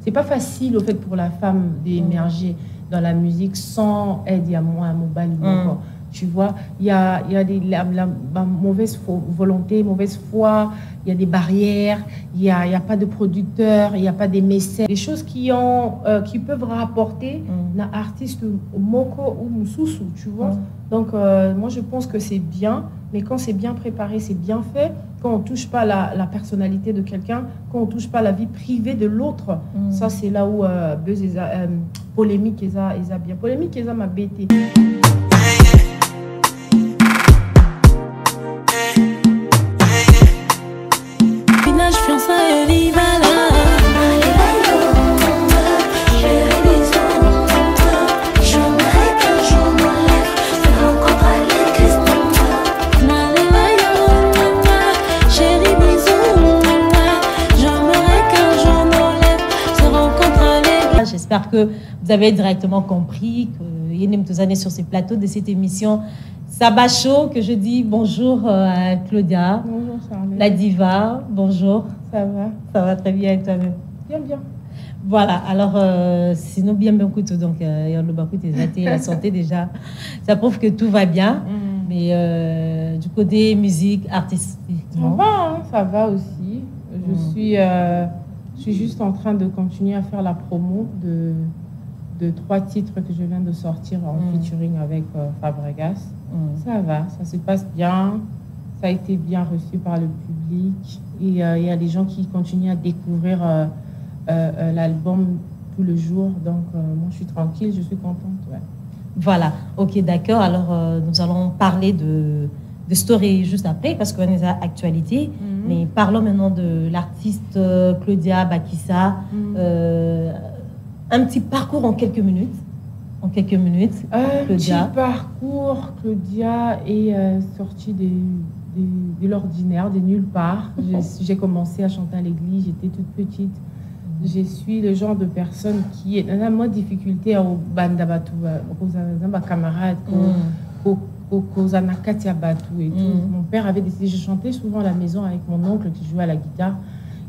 c'est pas facile au fait pour la femme d'émerger dans la musique sans aide. Il y a moins mobile encore. Tu vois, il y a la mauvaise volonté, mauvaise foi, il y a des barrières, il y a pas de producteurs, il n'y a pas des mécènes. Des choses qui peuvent rapporter un artiste moko ou mususu, tu vois. Donc, moi, je pense que c'est bien, mais quand c'est bien préparé, c'est bien fait. Quand on ne touche pas la personnalité de quelqu'un, quand on ne touche pas la vie privée de l'autre, ça, c'est là où polémique, ils a bien. Polémique, ils a ma bêtise. J'espère que vous avez directement compris que Yenem Touzane sur ces plateaux de cette émission Sabah Show, que je dis bonjour à Claudia. Bonjour Charlie. La diva, bonjour. Ça va? Ça va très bien et toi-même? Bien, bien. Voilà, alors sinon bien couteau, donc la santé déjà, ça prouve que tout va bien, mais du côté musique, artistiquement. Ça va aussi. Je suis juste en train de continuer à faire la promo de 3 titres que je viens de sortir en featuring avec Fabregas. Ça va, ça se passe bien. Ça a été bien reçu par le public. Et il y a des gens qui continuent à découvrir l'album tout le jour. Donc, moi, je suis tranquille, je suis contente. Ouais. Voilà, ok, d'accord. Alors, nous allons parler de story juste après, parce qu'on est à actualité. Mais parlons maintenant de l'artiste Claudia Bakissa. Un petit parcours en quelques minutes. Claudia. Petit parcours. Claudia est sortie de l'ordinaire, de nulle part. J'ai commencé à chanter à l'église, j'étais toute petite. Je suis le genre de personne qui est dans la difficulté au bandabatu, aux camarades, Katia Batou et tout. Mon père avait décidé, je chantais souvent à la maison avec mon oncle qui jouait à la guitare.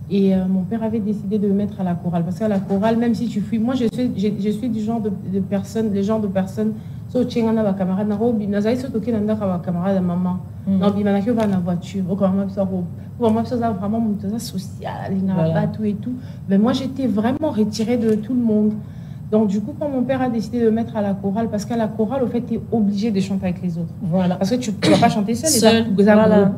Et mon père avait décidé de me mettre à la chorale. Parce qu'à la chorale, même si tu fuis, moi je suis du genre de personne, le genre de personne, so tchengana ba camarade na robi, na zai so toke nanda ka camarade à maman. Non, bi manaki va na voiture, au comment ça robe. Pour moi ça vraiment mon social, il n'a pas tout et tout. Mais moi j'étais vraiment retirée de tout le monde. Donc, du coup, quand mon père a décidé de me mettre à la chorale, parce qu'à la chorale, au fait, tu es obligé de chanter avec les autres. Voilà. Parce que tu ne vas pas chanter seul, voilà.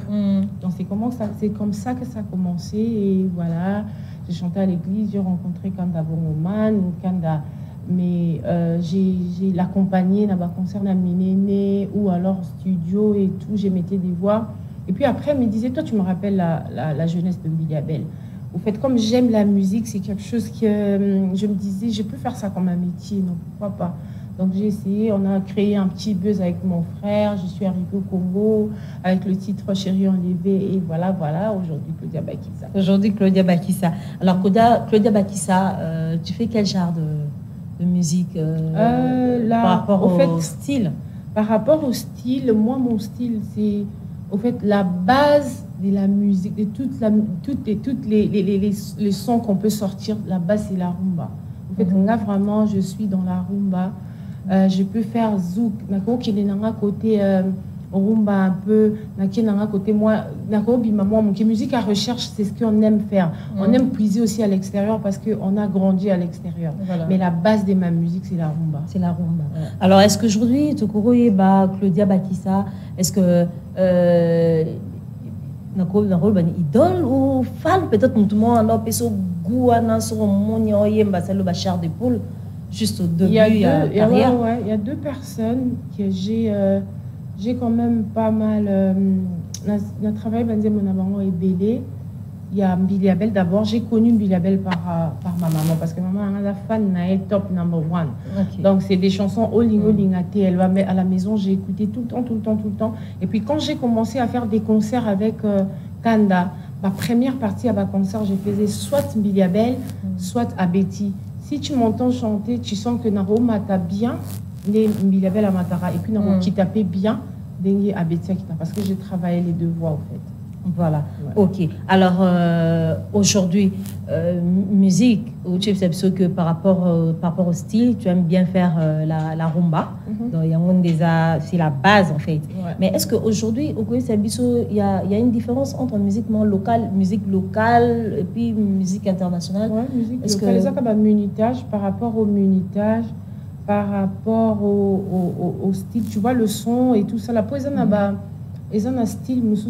Donc, c'est comme ça que ça a commencé. Et voilà, j'ai chanté à l'église, j'ai rencontré Kanda Bongoman, Kanda. Mais j'ai l'accompagné dans un concert à Ménéné ou alors studio et tout. J'ai mettais des voix. Et puis après, elle me disait, toi, tu me rappelles la jeunesse de Billy Abel. Au fait, comme j'aime la musique, c'est quelque chose que je me disais, je peux faire ça comme un métier, donc pourquoi pas. Donc j'ai essayé, on a créé un petit buzz avec mon frère, je suis arrivée au Congo avec le titre Chérie enlevée et voilà, aujourd'hui Claudia Bakissa. Aujourd'hui Claudia Bakissa. Alors Claudia Bakissa, tu fais quel genre de musique par rapport au style? Par rapport au style, moi mon style c'est au fait la base de la musique, de toutes les sons qu'on peut sortir, la base c'est la rumba. En fait, là vraiment, je suis dans la rumba. Je peux faire zouk, côté rumba un peu, côté moi, musique à recherche, c'est ce qu'on aime faire. On aime puiser aussi à l'extérieur parce qu'on a grandi à l'extérieur. Voilà. Mais la base de ma musique, c'est la rumba. C'est la rumba. Ouais. Alors, est-ce qu'aujourd'hui, Claudia Bakissa, est-ce que idole ou fan peut-être tout le monde a sur Gouana sur Monio Yemba c'est le bachar de poule juste au début il y a 2 personnes que j'ai quand même pas mal notre travail ben mon amour est belé. Il y a Billy Abel d'abord, j'ai connu Billy Abel par ma maman parce que maman est la fan est top number 1. Okay. Donc c'est des chansons all at elle va à la maison, j'ai écouté tout le temps. Et puis quand j'ai commencé à faire des concerts avec Kanda, ma première partie à ma concert, je faisais soit Billy Abel, soit à Betty. Si tu m'entends chanter, tu sens que Naro mata bien, les Billy Abel à Matara et puis Naro qui tapait bien, Dengue à Betty parce que j'ai travaillé les 2 voix en fait. Voilà, Ouais. ok. Alors, aujourd'hui, musique, tu sais que par rapport au style, tu aimes bien faire la rumba. Donc, c'est la base, en fait. Ouais. Mais est-ce qu'aujourd'hui, au Sabiso, il y a une différence entre musique locale et puis musique internationale? Ouais, musique Est-ce locale. que... Ça, comme munitage, par rapport au munitage, par rapport au style, tu vois, le son et tout ça. La poésie, ils ont un style, si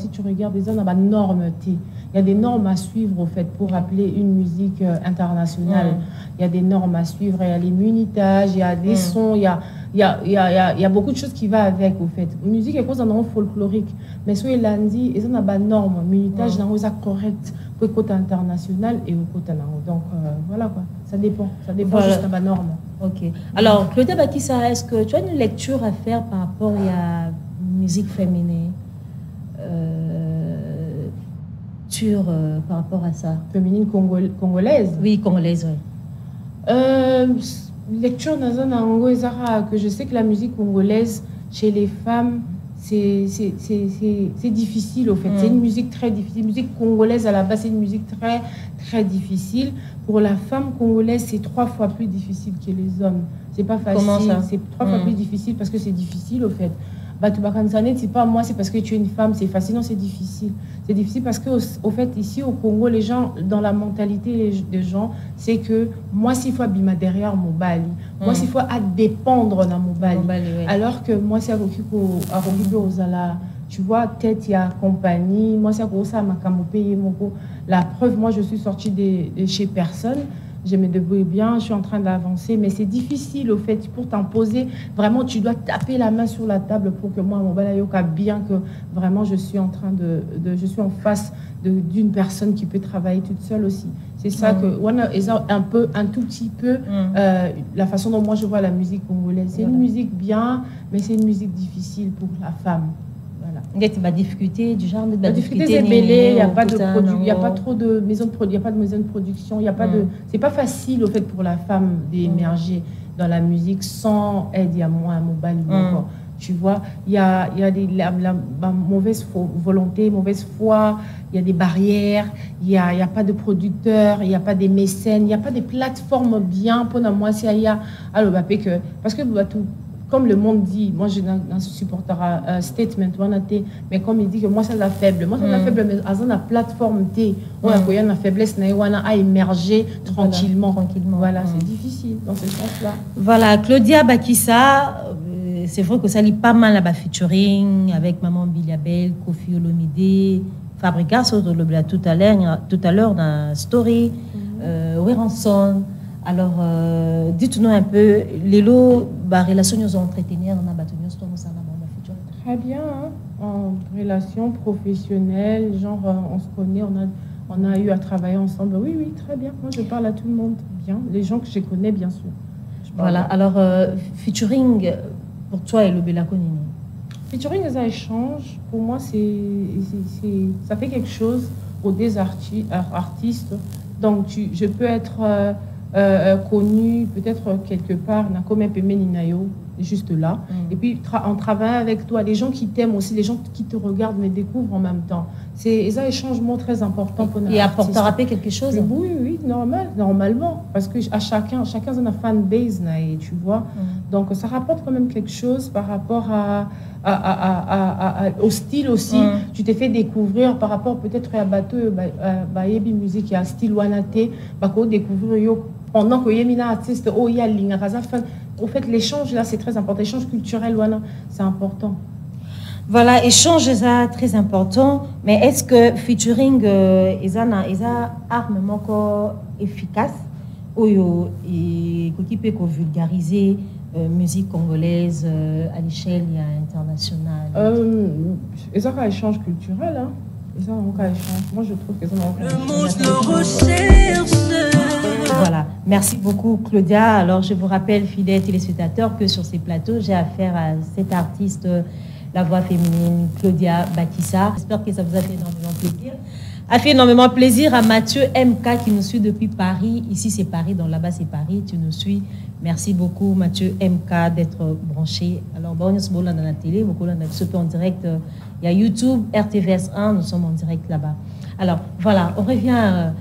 tu regardes, ils ont une norme. Il y a des normes à suivre, au fait, pour appeler une musique internationale. Il y a des normes à suivre, il y a les munitages, il y a des sons, il y a beaucoup de choses qui vont avec, au fait. La musique est cause d'un folklorique. Mais sur les lundis, ils ont une norme, munitage, c'est correct pour le côté international et au côté. Donc, voilà quoi. Ça dépend Voilà. juste de la norme. Ok. Alors, Claudia Bakissa, est-ce que tu as une lecture à faire par rapport à la musique féminine par rapport à ça? Féminine congolaise? Oui, congolaise, oui. Lecture dans un ango que je sais que la musique congolaise, chez les femmes, c'est difficile, au fait. C'est une musique très difficile. La musique congolaise, à la base, c'est une musique très, très difficile. Pour la femme congolaise, c'est 3 fois plus difficile que les hommes. C'est pas facile. Comment ça? C'est 3 fois plus difficile parce que c'est difficile, au fait. C'est pas moi, c'est parce que tu es une femme, c'est facile. Non, c'est difficile. C'est difficile parce que, au fait, ici au Congo, les gens, dans la mentalité des gens, c'est que moi, s'il faut abîmer derrière mon bali, moi, s'il faut à dépendre dans mon bali. Oui. Alors que moi, c'est à Zala, tu vois, tête, il y a compagnie. Moi, c'est à ça, la preuve, moi, je suis sortie de chez personne. Je me débrouille bien, je suis en train d'avancer, mais c'est difficile au fait pour t'imposer. Vraiment, tu dois taper la main sur la table pour que moi, mon balayoka, bien que vraiment je suis en train je suis en face d'une personne qui peut travailler toute seule aussi. C'est ça que, un tout petit peu, la façon dont moi je vois la musique congolaise. C'est une musique bien, mais c'est une musique difficile pour la femme. Voilà. Il y a ma difficulté du genre la difficulté c'est belé, il n'y a pas de produit, il y a pas trop de maisons de production, il y a pas de maison de production, il y a pas de, c'est pas facile au fait pour la femme d'émerger dans la musique sans aide, il y a moins un mobile tu vois, il y a la mauvaise volonté, mauvaise foi, il y a des barrières, il y a pas de producteurs, il y a pas des mécènes, il y a pas des plateformes bien pour moi si il y a alors parce que comme le monde dit, moi je supporte un statement, mais comme il dit que moi c'est la faible, mais à la plateforme on a une faiblesse, on a émerger tranquillement. Voilà, c'est difficile dans ce sens-là. Voilà, Claudia Bakissa, c'est vrai que ça lit pas mal là-bas featuring avec Maman Biliabel, Kofi Olomide, Fabrica, tout à l'heure dans la story, Weranson. Alors, dites-nous un peu, les lots, relations nous entretenir dans la très bien, hein? En relation professionnelle, genre on se connaît, on a eu à travailler ensemble. Oui, très bien. Moi, je parle à tout le monde bien, les gens que je connais, bien sûr. Voilà, alors, featuring pour toi et le Belakonini. Featuring des échanges, pour moi, ça fait quelque chose aux des artistes. Donc, je peux être connu peut-être quelque part, juste là. Et puis, en travaillant avec toi, les gens qui t'aiment aussi, les gens qui te regardent, mais découvrent en même temps. C'est un échangement très important pour nous. Et apporte à rappeler quelque chose? Oui, normalement. Parce que chacun a une fanbase, tu vois. Donc, ça rapporte quand même quelque chose par rapport au style aussi. Tu t'es fait découvrir par rapport peut-être à bateau, Yebi Musique, il y a un style Wanate, découvrir pendant que Yemina artiste, il y a en fait, l'échange là, c'est très important. L'échange culturel, c'est important. Voilà, échange est très important. Mais est-ce que featuring est un arme efficace qui peut vulgariser musique congolaise à l'échelle internationale? Ils ont un échange culturel, hein. Ils ont un échange. Moi, je trouve qu'ils ont un échange. Voilà, merci beaucoup Claudia. Alors je vous rappelle, fidèles téléspectateurs, que sur ces plateaux, j'ai affaire à cette artiste, la voix féminine, Claudia Bakissa. J'espère que ça vous a fait énormément plaisir. A fait énormément plaisir à Mathieu MK qui nous suit depuis Paris. Ici, c'est Paris, donc là-bas, c'est Paris. Tu nous suis. Merci beaucoup, Mathieu MK, d'être branché. Alors, on est dans la télé, beaucoup en direct. Il y a YouTube, RTVS 1, nous sommes en direct là-bas. Alors, voilà, on revient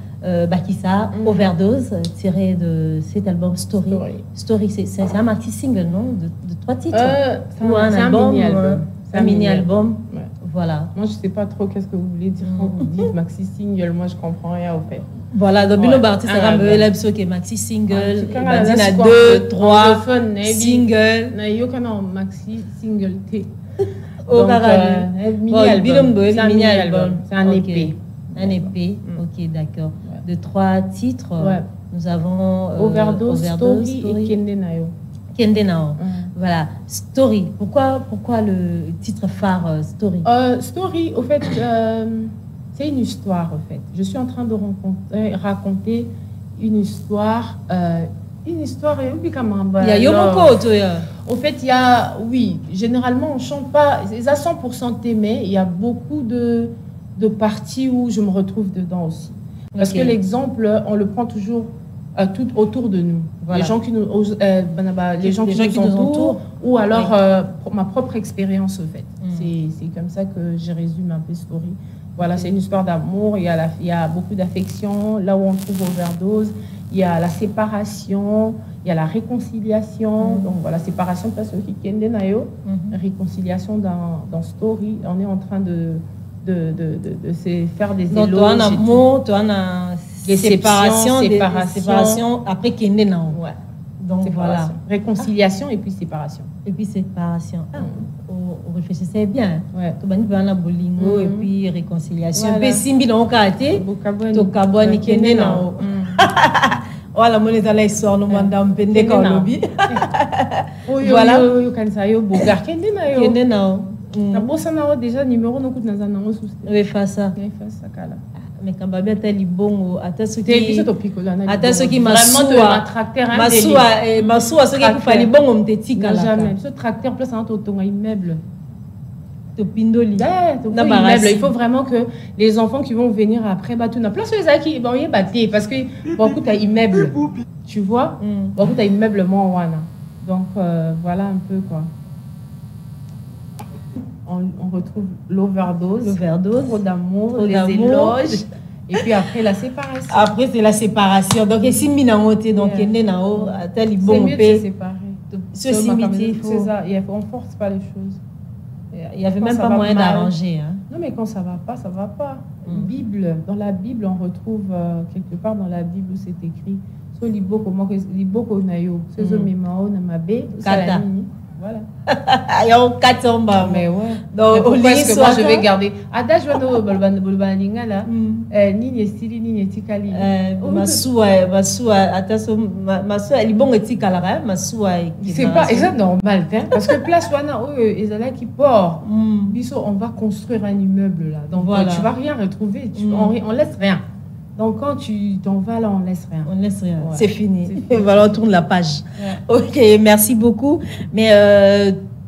Bakissa, Overdose, tiré de cet album Story. Story, c'est un maxi single, non, de 3 titres. Ou un album. C'est un mini-album. Ouais. Voilà. Moi, je ne sais pas trop qu'est-ce que vous voulez dire quand vous dites maxi single. Moi, je ne comprends rien au fait. Voilà, donc Bino Barti, c'est un peu qui est maxi single. Il a 2, 3 singles. Il y a un maxi single. Mini-album. C'est un EP. Un EP, ok, d'accord. De 3 titres, nous avons Overdose, Story et Kendenao. Kendenao. Voilà, Story. Pourquoi le titre phare Story? Story, au fait, c'est une histoire, en fait. Je suis en train de raconter une histoire. Une histoire, il y a Yomoko, au fait, il y a, oui, généralement, on ne chante pas, c'est à 100% aimé. Il y a beaucoup de parties où je me retrouve dedans aussi. Parce que l'exemple, on le prend toujours tout autour de nous. Voilà. Les gens qui nous, nous entourent, ou alors ma propre expérience, au fait. C'est comme ça que je résume un peu Story. Voilà, c'est une histoire d'amour, il y a beaucoup d'affection, là où on trouve Overdose, il y a la séparation, il y a la réconciliation. Donc voilà, séparation, parce que Kendenayo, réconciliation dans Story, on est en train de se faire des éloges. Donc, tu as un amour, tu as des séparations après Kendenayo. Ouais. Donc voilà. Réconciliation et puis séparation. Et puis séparation. On réfléchissait bien. Ouais. Tu as bolingo et puis réconciliation. Voilà. Et puis simbi dans le quartier, tu as Kendenayo. Voilà, mon est à l'histoire, nous mandons pende quand lobby. Voilà. Kendenayo. Na bossa na déjà numéro no kutna zana ngo souci. Oui, face ça. Oui, face ça kala. Mais quand babia tali bongo ata ceux qui ata ceux qui masua ceux qui fali bongo mteti kala. Jamais. Ce tracteur place un totonga immeuble. To pindoli. Immeuble. Il faut vraiment que les enfants qui vont venir après tout na place les qui bon y batté parce que beaucoup ta immeuble. Tu vois? Beaucoup ta immeuble mon wana. Donc voilà un peu quoi. On retrouve l'overdose, trop d'amour, les éloges, et puis après la séparation. Après, c'est la séparation. Donc, si Minangote, donc, c'est mieux de se séparer. C'est ça, on ne force pas les choses. Il n'y avait même pas moyen d'arranger. Hein. Non, mais quand ça ne va pas, ça ne va pas. Bible, dans la Bible, on retrouve quelque part dans la Bible où c'est écrit « So liboko nayo, sezo memao namabe, salamini ». Voilà. Il y a 4 ans, mais ouais. Donc, pourquoi est-ce que moi je vais garder Ada Joano Bolbaninga là, ni stili ni tikali. Masua, attention, Masua, il bon etikala, Masua. C'est pas exact normal, parce que place wana ezala qui port. Biso, on va construire un immeuble là. Donc voilà. Tu vas rien retrouver, on laisse rien. Donc, quand tu t'en vas là, on laisse rien. On laisse rien. Ouais. C'est fini. Voilà, on tourne la page. Ouais. Ok, merci beaucoup. Mais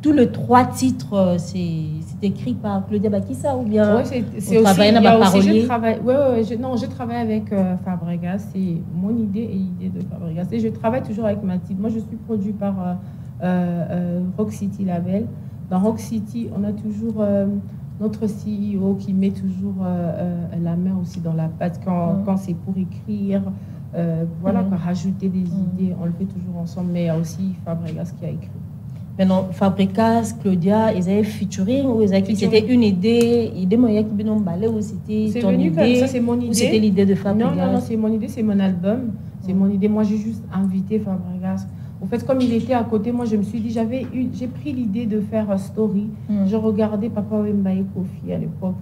tous les 3 titres, c'est écrit par Claudia Bakissa ou bien ouais, c'est aussi, je travaille avec Fabregas. C'est mon idée et l'idée de Fabregas. Et je travaille toujours avec Mathilde. Moi, je suis produit par Rock City Label. Dans Rock City, on a toujours... notre CEO qui met toujours la main aussi dans la pâte quand c'est pour écrire, voilà, rajouter des idées, on le fait toujours ensemble, mais il y a aussi Fabregas qui a écrit. Maintenant, Fabregas, Claudia, ils avaient featuring ou c'était une idée moyen qui ont balé ou c'était ton idée? Comme ça, c'est mon idée. Ou c'était l'idée de Fabregas? Non, c'est mon idée, c'est mon album, c'est mon idée. Moi, j'ai juste invité Fabregas. En fait, comme il était à côté, moi, je me suis dit, j'ai pris l'idée de faire Story. Je regardais Papa Wemba et Kofi à l'époque,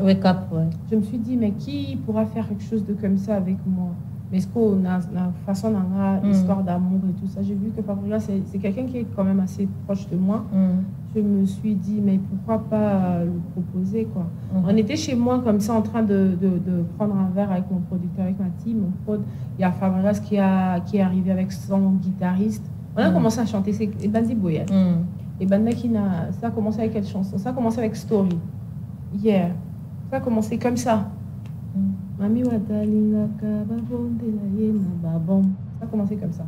Wake Up, ouais. Je me suis dit, mais qui pourra faire quelque chose de comme ça avec moi? Mais est-ce qu'on a une façon d'une histoire d'amour et tout ça? J'ai vu que Fabregas, c'est quelqu'un qui est quand même assez proche de moi. Je me suis dit, mais pourquoi pas le proposer, quoi. On était chez moi comme ça en train de prendre un verre avec mon producteur, avec ma team, mon prod. Il y a Fabregas qui est arrivé avec son guitariste. On a commencé à chanter, c'est Bandi Boya. Et Bandakina, ça a commencé avec quelle chanson? Ça a commencé avec Story. Yeah. Ça a commencé comme ça. Mami Wadalinga Babon. Ça a commencé comme ça.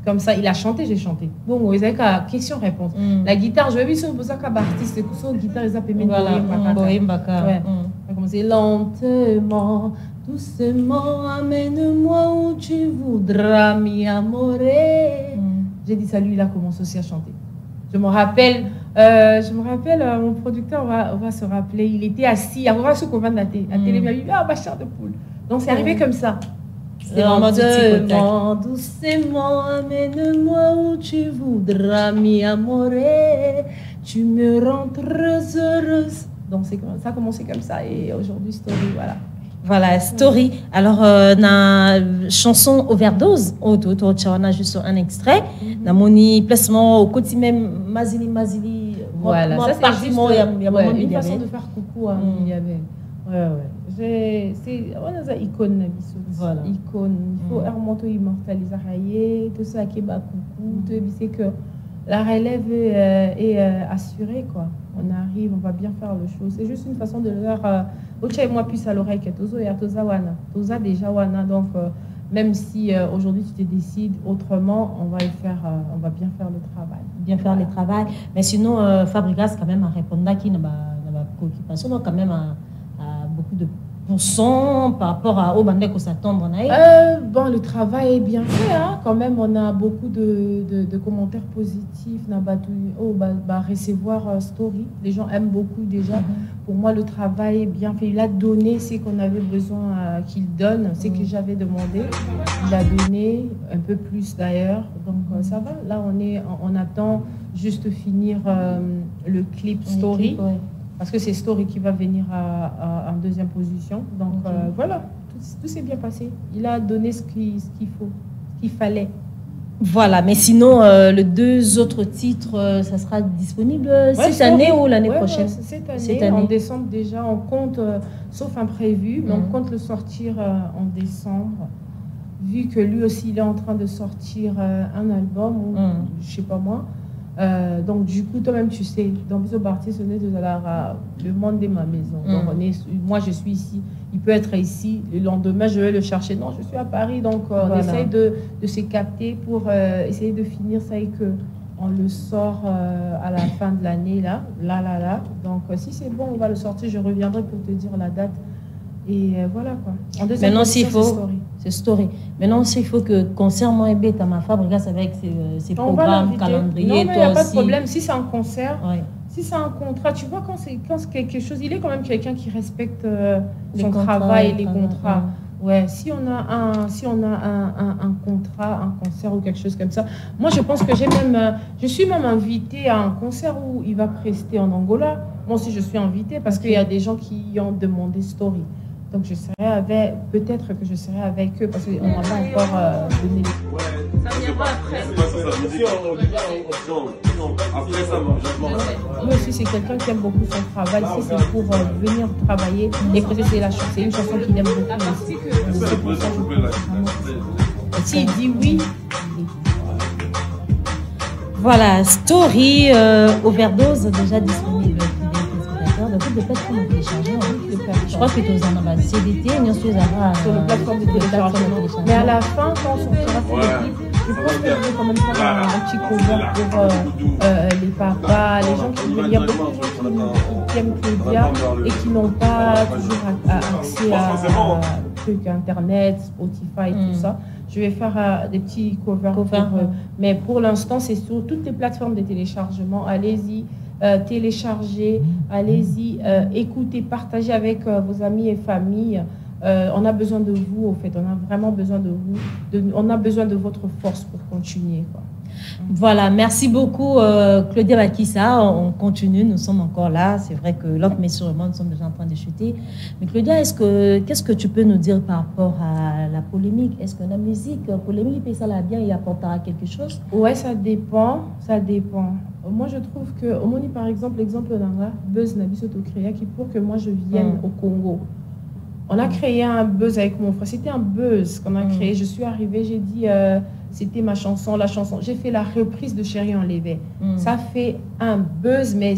Comme ça, il a chanté, j'ai chanté. Bon, ils avaient qu'à question-réponse. La guitare, je vais vu sur ça comme artiste, sur guitare, ils appellent Mbaka. Ouais. Ça a commencé lentement, doucement, amène-moi où tu voudras, mi amore. J'ai dit ça, lui, il a commencé aussi à chanter. Je me rappelle, mon producteur va se rappeler, il était assis, à voir ce qu'on va de la télé, il m'a dit, ah, ma chair de poule. Donc, c'est arrivé comme ça. Lentement, doucement, amène-moi où tu voudras, mi amore, tu me rends très heureuse. Donc, ça a commencé comme ça, et aujourd'hui, Story, voilà. Voilà, Story. Alors, na chanson Overdose, on a juste un extrait. Na moni placement au quotidien Mazili. Voilà, ça c'est juste une façon de faire coucou à Miliabel. Ouais. C'est une icône. Voilà. Icône. Il faut remonter immortaliser tout ça qui est coucou. C'est que la relève est assurée, quoi. On arrive, on va bien faire le show. C'est juste une façon de leur Ocha et moi puisse à l'oreille que Tozo et Toza Wana. Toza déjà Wana. Donc, même si aujourd'hui tu te décides autrement, on va bien faire le travail. Bien faire le travail. Mais sinon, Fabrigas, quand même, a répondu à qui n'a pas préoccupation, donc quand même, a beaucoup de pourcents par rapport au bandé qu'on s'attend. Bon, le travail est bien fait, hein. Quand même, on a beaucoup de commentaires positifs. Recevoir Story. Les gens aiment beaucoup déjà. Pour moi, le travail est bien fait. Il a donné ce qu'on avait besoin qu'il donne, ce que j'avais demandé. Il a donné un peu plus d'ailleurs. Donc, ça va. Là, on attend juste finir le clip Story. Parce que c'est Story qui va venir en deuxième position. Donc voilà, tout s'est bien passé. Il a donné ce qu'il fallait. Voilà, mais sinon, les deux autres titres, ça sera disponible cette année ou l'année prochaine? Cette année, en décembre déjà, on compte, sauf imprévu, mais on compte le sortir en décembre. Vu que lui aussi, il est en train de sortir un album, ou je ne sais pas moi. Donc du coup toi-même tu sais, dans ce parti ce n'est le monde de ma maison. Donc moi je suis ici, il peut être ici, le lendemain je vais le chercher, non je suis à Paris, donc on essaye de se capter pour essayer de finir ça et que on le sort à la fin de l'année là. Donc si c'est bon on va le sortir, je reviendrai pour te dire la date. Et voilà quoi. Maintenant s'il faut, c'est Story. Maintenant s'il faut que concernant Ebet à ma Fabrigas avec ses programmes, calendrier, non, mais il n'y a pas de problème. Si c'est un concert, si c'est un contrat, tu vois quand c'est quelque chose, il est quand même quelqu'un qui respecte son travail et les contrats. Ouais, si on a un contrat, un concert ou quelque chose comme ça, moi je pense que je suis même invitée à un concert où il va prester en Angola. Moi aussi je suis invitée parce qu'il y a des gens qui ont demandé Story. Donc peut-être que je serai avec eux parce qu'on n'a pas encore donné. Ça viendra après. Moi aussi, c'est quelqu'un qui aime beaucoup son travail. Si c'est pour venir travailler et peut-être c'est une chanson qu'il aime beaucoup aussi. C'est pour ça que s'il dit oui. Voilà, Story, Overdose, déjà disponible. De plateforme de téléchargement. Je crois que tu as un CDT, sur le plateforme de téléchargement. Mais à la fin, quand on sortira sur le clip, je pense que je vais quand même faire un petit cover pour les papas, les gens qui veulent. Il y a beaucoup de gens qui aiment Claudia et qui n'ont pas toujours accès à trucs internet, Spotify et tout ça. Je vais faire des petits covers pour eux. Mais pour l'instant, c'est sur toutes les plateformes de téléchargement. Allez-y. Téléchargez, allez-y, écoutez, partagez avec vos amis et familles. On a besoin de vous, au fait, on a vraiment besoin de vous. On a besoin de votre force pour continuer, quoi. Voilà, merci beaucoup Claudia Bakissa. On continue, nous sommes encore là. C'est vrai que l'autre met sur le monde, nous sommes déjà en train de chuter. Mais Claudia, qu'est-ce que tu peux nous dire par rapport à la polémique? Est-ce que la musique polémique, ça l'a bien, il apportera quelque chose? Ouais, ça dépend. Moi, je trouve que, au Moni, par exemple, l'exemple d'un buzz Nabisoto créa qui pour que moi je vienne au Congo. On a créé un buzz avec mon frère. C'était un buzz qu'on a créé. Je suis arrivée, j'ai dit, c'était ma chanson, la chanson. J'ai fait la reprise de Chérie enlevée. Ça fait un buzz, mais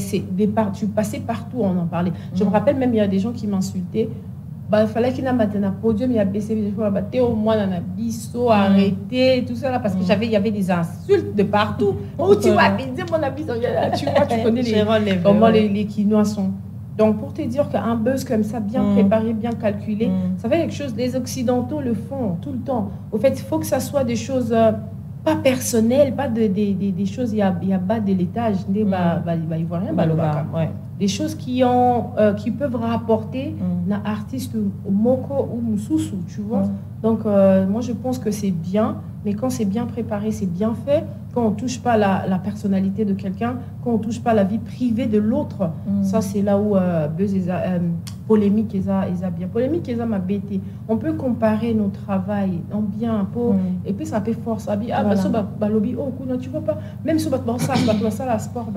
tu passais partout, on en parlait. Je me rappelle même, il y a des gens qui m'insultaient il fallait qu'il ait un podium, il y a baissé les fois, au moins dans un biseau, arrêté, tout ça là, parce que il y avait des insultes de partout. Oh, tu vas baiser mon habit, tu vois, tu connais comment les Quinois sont. Donc, pour te dire qu'un buzz comme ça, bien préparé, bien calculé, ça fait quelque chose. Les Occidentaux le font tout le temps. Au fait, il faut que ça soit des choses pas personnelles, pas des choses, il y a bas de l'étage, il voit rien, des choses qui peuvent rapporter un artiste moko ou mususu, tu vois. Donc, moi, je pense que c'est bien, mais quand c'est bien préparé, c'est bien fait. Quand on ne touche pas la personnalité de quelqu'un, quand on ne touche pas la vie privée de l'autre, ça, c'est là où polémique, bien. Polémique, m'a bêté. On peut comparer nos travails en bien, et puis ça peut force. Tu vois pas, même si ça, la sport,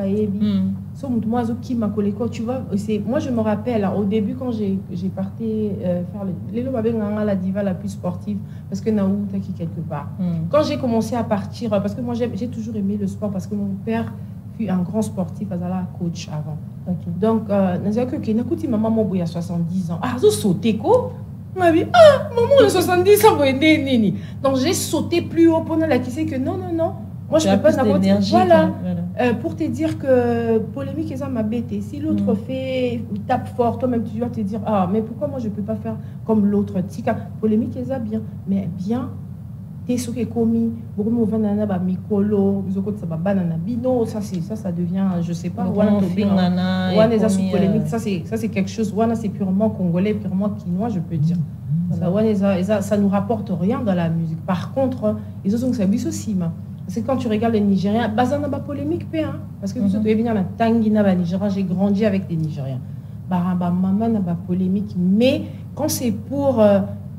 tu vois, moi, je me rappelle, au début, quand j'ai parti faire la diva la plus sportive, parce que Naou, t'as qui quelque part. Quand j'ai commencé à partir, parce que moi, j'ai toujours aimé le sport, parce que mon père fut un grand sportif, coach avant. Donc, maman, il y a 70 ans. J'ai sauté quoi? Maman, il y a 70 ans. Donc, j'ai sauté plus haut pour la qui sait que non. Moi, je ne peux pas n'importe quoi. Voilà. Pour te dire que polémique, ça m'a bêté. Si l'autre fait, tape fort, toi-même, tu dois te dire, mais pourquoi moi, je ne peux pas faire comme l'autre? Polémique, ça bien. Mais bien, t'es ce qui est commis. Beaucoup de gens ont mikolo, bino, ça devient, je ne sais pas. Ça, c'est quelque chose. C'est purement congolais, purement quinois, je peux dire. Ça ne nous rapporte rien dans la musique. Par contre, ils ont ça aussi. Parce que quand tu regardes les Nigériens, ça n'a pas polémique, parce que j'ai grandi avec des Nigériens. Maman n'a pas polémique, mais quand c'est pour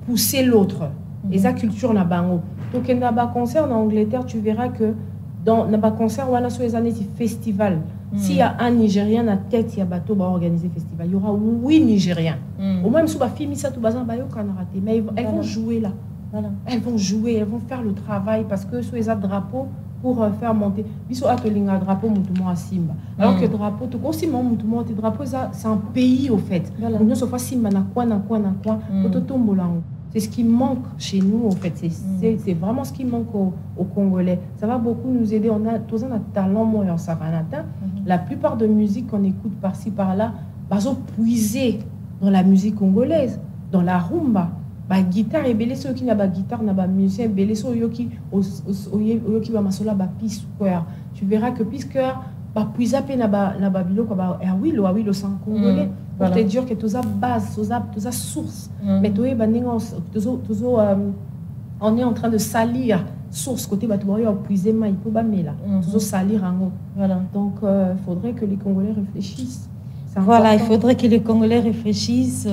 pousser l'autre, et sa culture n'a pas. Donc, dans un concert en Angleterre, tu verras que dans un concert, on a sur les années du festival. S'il y a un Nigérien à tête, il y a bateau va organiser festival. Il y aura 8 Nigériens. Au moins, si on filme ça, tout bazar, mais elles vont jouer là. Voilà. Elles vont jouer, elles vont faire le travail parce que sur les drapeaux pour faire monter. Ils ont un drapeau à Simba. Alors que le drapeau, tout aussi tes drapeaux, c'est un pays au fait. Nous sommes Simba, c'est ce qui manque chez nous au fait. C'est vraiment ce qui manque aux Congolais. Ça va beaucoup nous aider. On a tous un talent moi en Savanata. La plupart de musique qu'on écoute par-ci par-là, sont puisées dans la musique congolaise, dans la rumba. Guitare et belé ceux qui n'a pas guitare n'a pas musicien belé ceux yoki yoki ba masola ba pis square. Tu verras que pis cœur puisa pe na ba bilo quoi oui le sang congolais pour te dire que tout ça base tout ça source mais toi on est en train de salir source côté batuario puiser il peut ba là tout salir en voilà. Donc il faudrait que les Congolais réfléchissent. Voilà, il faudrait que les Congolais réfléchissent.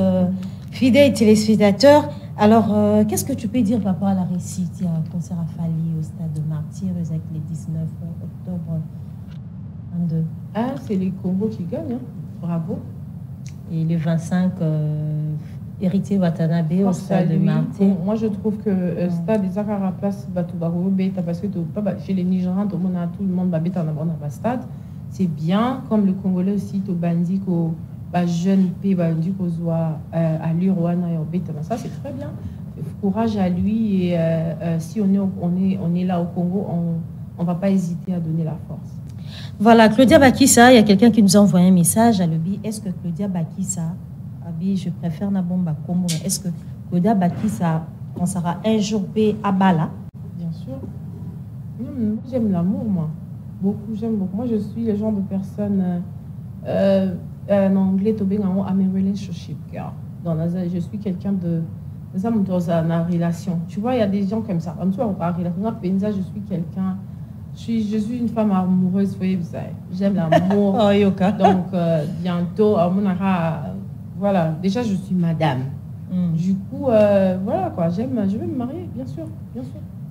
Fidèles téléspectateurs, alors qu'est-ce que tu peux dire par rapport à la réussite? Il y a un concert à Fali au stade de Martyrs avec les 19 octobre 22. C'est les Congos qui gagnent, bravo. Et le 25, Héritier Watanabe au stade de Martyrs. Moi, je trouve que le stade des Akarapas, parce que chez les Nigériens, tout le monde va être dans le stade. C'est bien, comme le Congolais aussi, tu bandit jeune allure ça c'est très bien, courage à lui et si on est là au Congo, on va pas hésiter à donner la force. Voilà, Claudia Bakissa, il y a quelqu'un qui nous a envoyé un message à l'objet. Est-ce que Claudia Bakissa, je préfère na bomba Congo, est-ce que Claudia Bakissa pensera un jour à Bala? Bien sûr. J'aime l'amour, moi. J'aime beaucoup. Moi, je suis le genre de personne en anglais, I'm a relationship girl. Je suis quelqu'un de dans une relation. Tu vois, il y a des gens comme ça. Je suis quelqu'un. Je suis une femme amoureuse. J'aime l'amour. Donc, bientôt, voilà. Déjà, je suis madame. Du coup, voilà quoi. Je vais me marier, bien sûr.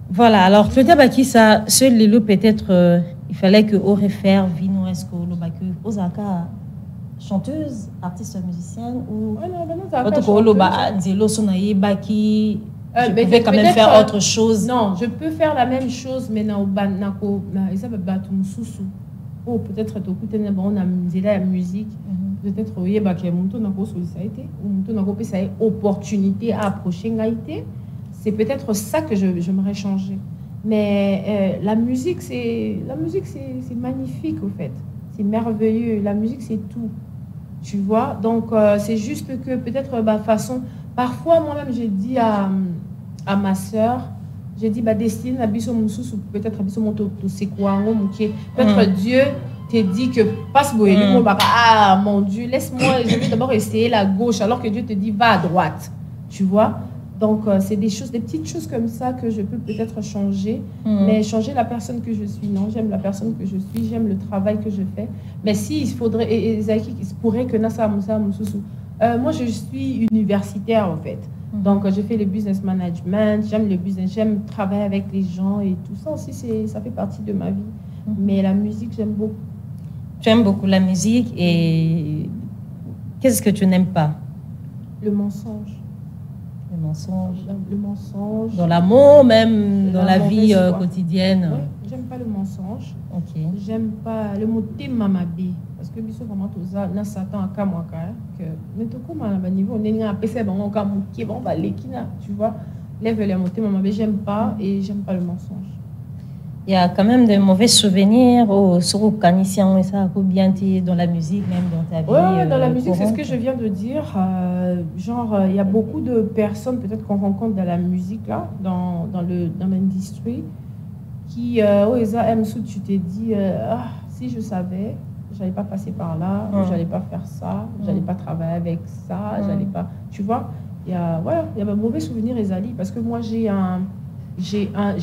Voilà. Alors, Claudia Bakissa, seul Lilo peut-être, il fallait que au réfère Vino Esco, Lobake, Osaka. Chanteuse, artiste musicienne ou je pouvais quand même faire autre chose. Non, je peux faire la même chose, mais peut-être la musique, peut-être oui bah que mon ton encore société ou mon ton encore ça opportunité à approcher ngaïté. C'est peut-être ça que j'aimerais changer. Mais la musique c'est magnifique au fait. C'est merveilleux. La musique c'est tout. Tu vois? Donc c'est juste que peut-être façon parfois moi-même j'ai dit à ma sœur, j'ai dit destine abisso mususu peut-être abisso moto c'est quoi peut-être Dieu te dit que passe ah mon Dieu, laisse-moi, je vais d'abord essayer la gauche alors que Dieu te dit va à droite. Tu vois? Donc c'est des petites choses comme ça que je peux peut-être changer, mais changer la personne que je suis. Non, j'aime la personne que je suis, j'aime le travail que je fais. Mais si il faudrait, et il pourrait que Nassa Moussa Moussoussou. Moi je suis universitaire en fait. Donc je fais le business management, j'aime le business, j'aime travailler avec les gens et tout ça aussi, ça fait partie de ma vie. Mais la musique, j'aime beaucoup. Tu aimes beaucoup la musique et qu'est-ce que tu n'aimes pas? Le mensonge. Le mensonge. Le mensonge. Dans l'amour, même dans la vie quotidienne. Oui, j'aime pas le mensonge. Ok. J'aime pas le mot témamabé. Parce que biso vraiment tout ça, na Satan a ka moi que mais tout comme à niveau on est à PC bon ka qui bon va l'équina, tu vois. Lève les mots témamabé, j'aime pas et j'aime pas le mensonge. Il y a quand même de mauvais souvenirs sur Canissien et ça bien dans la musique, même dans ta vie. Oui, dans la musique, c'est ce que je viens de dire. Il y a beaucoup de personnes peut-être qu'on rencontre dans la musique là, dans l'industrie, qui tu t'es dit si je savais, j'allais pas passer par là, j'allais pas faire ça, j'allais pas travailler avec ça, j'allais pas. Tu vois, il y a un mauvais souvenir Ezali parce que moi j'ai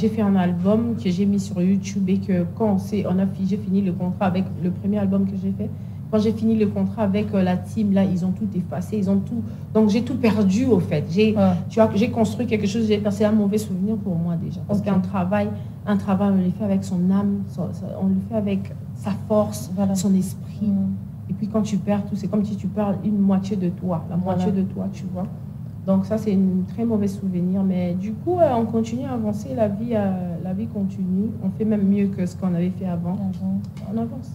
fait un album que j'ai mis sur YouTube et que quand j'ai fini le contrat avec le premier album que j'ai fait, quand j'ai fini le contrat avec la team, là, ils ont tout effacé, ils ont tout. Donc j'ai tout perdu au fait. J'ai construit quelque chose, c'est un mauvais souvenir pour moi déjà. Parce qu'un travail, on le fait avec son âme, on le fait avec sa force, son esprit. Et puis quand tu perds tout, c'est comme si tu perds une moitié de toi, la moitié de toi, tu vois. Donc ça, c'est un très mauvais souvenir. Mais du coup, on continue à avancer. La vie continue. On fait même mieux que ce qu'on avait fait avant. On avance.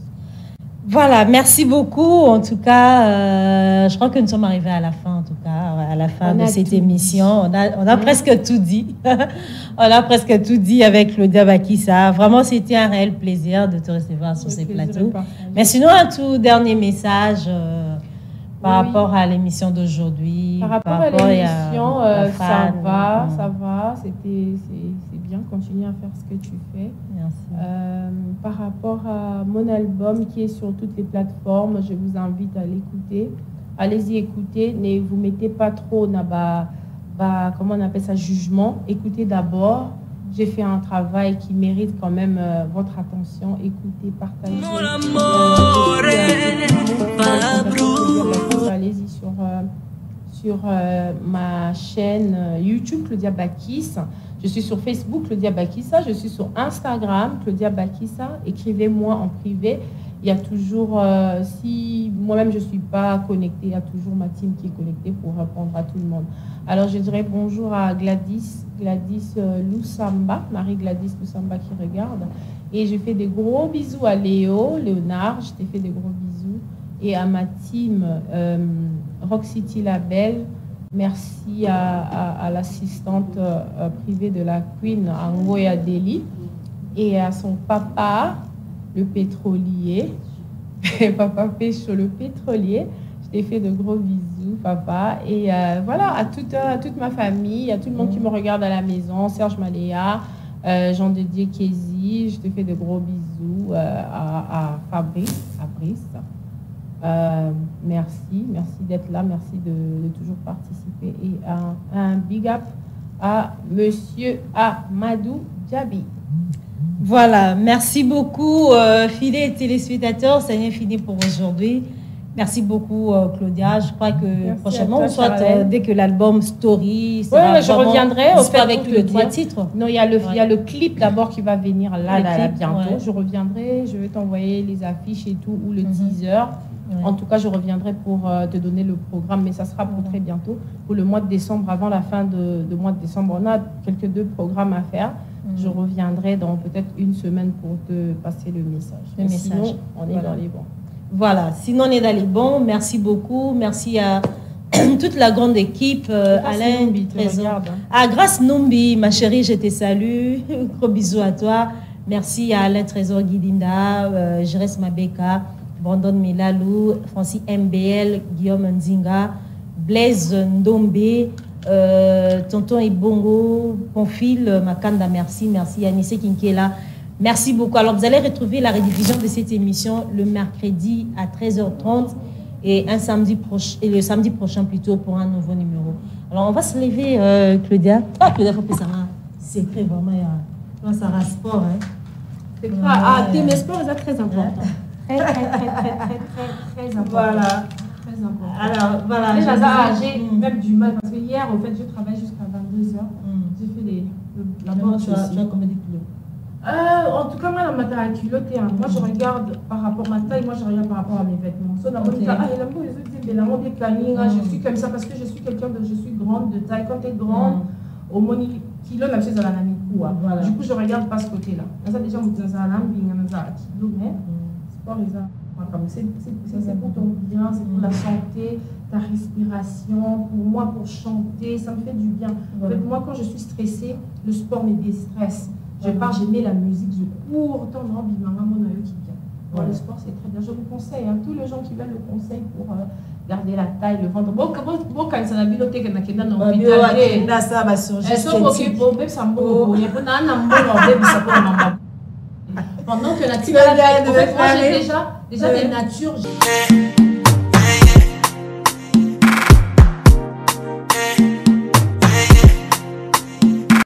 Voilà, merci beaucoup. En tout cas, je crois que nous sommes arrivés à la fin, en tout cas, à la fin de cette émission. On a presque tout dit. On a presque tout dit avec Claudia Bakissa. Vraiment, c'était un réel plaisir de te recevoir sur ces plateaux. Mais sinon, un tout dernier message par rapport à l'émission d'aujourd'hui. Par rapport à l'émission, ça va. C'est bien, continue à faire ce que tu fais. Merci. Par rapport à mon album qui est sur toutes les plateformes, je vous invite à l'écouter. Allez-y écouter, ne vous mettez pas trop comment on appelle ça, jugement. Écoutez d'abord. J'ai fait un travail qui mérite quand même votre attention. Écoutez, partagez. Allez-y sur ma chaîne YouTube, Claudia Bakissa. Je suis sur Facebook, Claudia Bakissa. Je suis sur Instagram, Claudia Bakissa. Écrivez-moi en privé. Il y a toujours, si moi-même je ne suis pas connectée, il y a toujours ma team qui est connectée pour répondre à tout le monde. Alors je dirais bonjour à Gladys Loussamba, Marie-Gladys Loussamba qui regarde. Et je fais des gros bisous à Léonard, je t'ai fait des gros bisous. Et à ma team Rock City Label, merci à l'assistante privée de la Queen, Angoya Deli, et à son papa, le pétrolier, papa Pécho, le pétrolier. Je t'ai fait de gros bisous, papa. Et voilà, à toute ma famille, à tout le monde qui me regarde à la maison, Serge Maléa, Jean de Dieu Kézi, je te fais de gros bisous à Fabrice. Merci d'être là, merci de toujours participer. Et un big up à Monsieur Amadou Djabi. Voilà, merci beaucoup, fidèles téléspectateurs. Ça y est fini pour aujourd'hui. Merci beaucoup, Claudia. Je crois que prochainement, dès que l'album Story sera je reviendrai avec le 3 titres. Non, il y a le clip d'abord qui va venir là bientôt. Ouais. Je reviendrai, je vais t'envoyer les affiches et tout, ou le teaser. Ouais. En tout cas, je reviendrai pour te donner le programme, mais ça sera pour très bientôt. Pour le mois de décembre, avant la fin de mois de décembre, on a deux programmes à faire. Je reviendrai dans peut-être une semaine pour te passer le message. Sinon, on est dans les bons. Voilà, sinon on est dans les bons. Merci beaucoup. Merci à toute la grande équipe. Alain, Trésor. Ah, grâce Numbi, ma chérie, je te salue. Gros bisous à toi. Merci à Alain Trésor Guidinda, Jérès Mabeka, Brandon Milalou, Francis MBL, Guillaume Nzinga, Blaise Ndombe, Tonton Ibongo, Ponfil, Makanda, merci. Merci Yanissé Kinkela. Merci beaucoup. Alors, vous allez retrouver la rediffusion de cette émission le mercredi à 13h30 et le samedi prochain plutôt pour un nouveau numéro. Alors, on va se lever, Claudia. Ah, Claudia, il faut que ça c'est secret, vraiment. Ça reste sport. Hein. C'est clair. Ah, tes sports, c'est très important. Très important. Voilà. Très important. Alors, voilà. J'ai même du mal parce que hier, en fait, je travaille jusqu'à 22h. J'ai fait la banque. Tu as combien de kilos? En tout cas, moi, la matin, culotté. Moi, je regarde par rapport à ma taille, moi, je regarde par rapport à mes vêtements. Je suis comme ça parce que je suis quelqu'un je suis grande de taille. Quand tu es grande, au moins, kilo, même chose à la voilà. Du coup, je regarde pas ce côté-là. Ça, déjà, on a un kilo, mais sport, c'est pour ton bien, c'est pour la santé, ta respiration. Pour moi, pour chanter, ça me fait du bien. En fait, moi, quand je suis stressée, le sport me déstresse. Je pars, je mets la musique, je cours, autant non, qui vient. Le sport, c'est très bien. Je vous conseille, tous les gens qui veulent le conseil pour garder la taille, le ventre. Bon, quand ça a biloté, que n'a dans l'hôpital, ça va surgir. Pendant que la petite, en fait, moi j'ai déjà des natures.